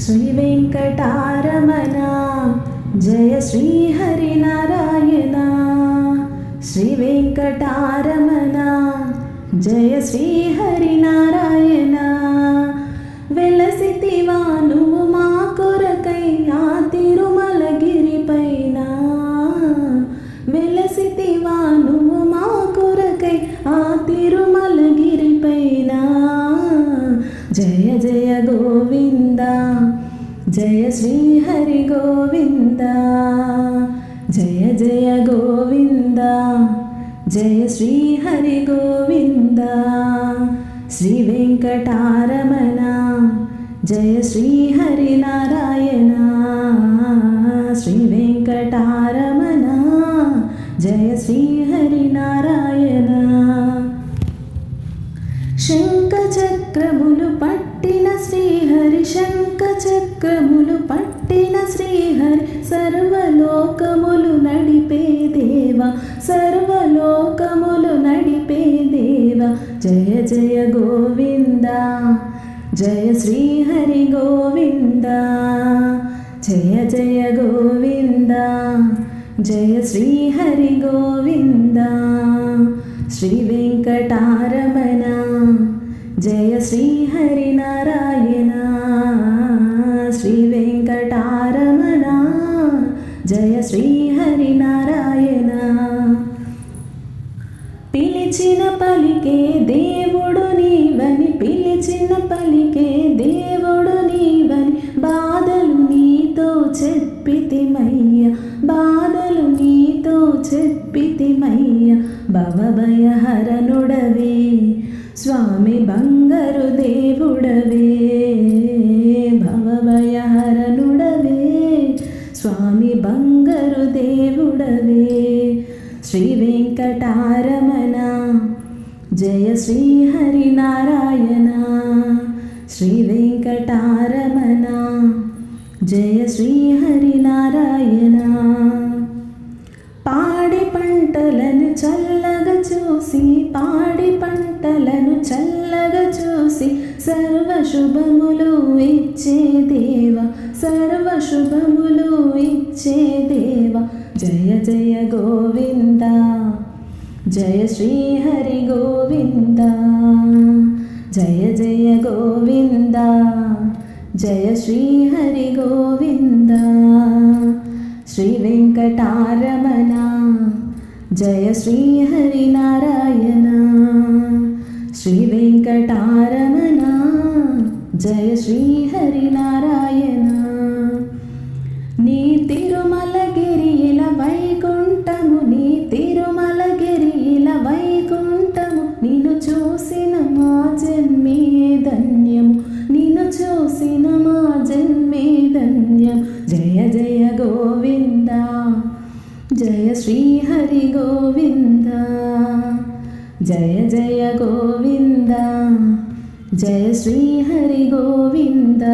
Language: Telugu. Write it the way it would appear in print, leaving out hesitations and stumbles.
శ్రీ వెంకటారమణ జయ శ్రీ హరినారాయణ. శ్రీ వెంకటారమణ జయ శ్రీ హరినారాయణ. వెలసితివా నువ్వు మా కొరకై ఆ తిరుమలగిరి పైన. వెలసితివా నువ్వు మా కొరకై ఆ తిరుమలగిరి పైన. జయ జయ గోవింద జయ శ్రీ హరి గోవింద. జయ జయ గోవింద జయ శ్రీ హరి గోవింద. శ్రీ వెంకటారమణ జయ శ్రీ హరినారాయణ. శ్రీ వెంకటారమణ జయ శ్రీ హరినారాయణ. శంఖ చక్రములు పట్టిన శ్రీహరి, శంఖ చక్రములు పట్టిన శ్రీహరి, సర్వలోకములు నడిపే దేవ, సర్వలోకములు నడిపే దేవ. జయ జయ గోవింద జయ శ్రీ హరి గోవింద. జయ జయ గోవింద జయ శ్రీ హరి గోవింద. శ్రీ వెంకటారమణ జయ శ్రీ హరినారాయణ. శ్రీ వెంకటారమణ జయ శ్రీ హరినారాయణ. పిలిచిన పలికే దేవుడు నీవని, పిలిచిన పలికే దేవుడు నీవని, బాధలు నీతో చెప్పితిమయ్య, బాధలు నీతో చెప్పితిమయ్య. భవభయహరణుడవే స్వామి బంగారు దేవుడవే, భవభయహరణుడవే స్వామి బంగారు దేవుడవే. శ్రీ వెంకటారమణ జయ శ్రీ హరినారాయణ. శ్రీ వెంకటారమణ జయ శ్రీ హరినారాయణ. పాడి పంటలను చల్లగా చూసి, పాడి పంటలను చల్లగా చూసి, సర్వశుభములు ఇచ్చే దేవ, సర్వశుభములు ఇచ్చే దేవ. జయ జయ గోవింద జయ శ్రీ హరి గోవింద. జయ జయ గోవింద జయ శ్రీ హరి గోవింద. శ్రీ వెంకటారమణ జయ శ్రీ హరినారాయణ. శ్రీ వెంకటారమణ జయ శ్రీ హరినారాయణ. నీ తిరుమలగిరిల వైకుంఠము, నీ తిరుమలగిరిల వైకుంఠము, నిన్ను చూసిన మా జన్మే ధన్యము, నిన్ను చూసిన మా జన్మే ధన్యం. జయ జయ గోవింద జయ శ్రీ హరి గోవింద. జయ జయ గోవింద జయ శ్రీ హరి గోవింద.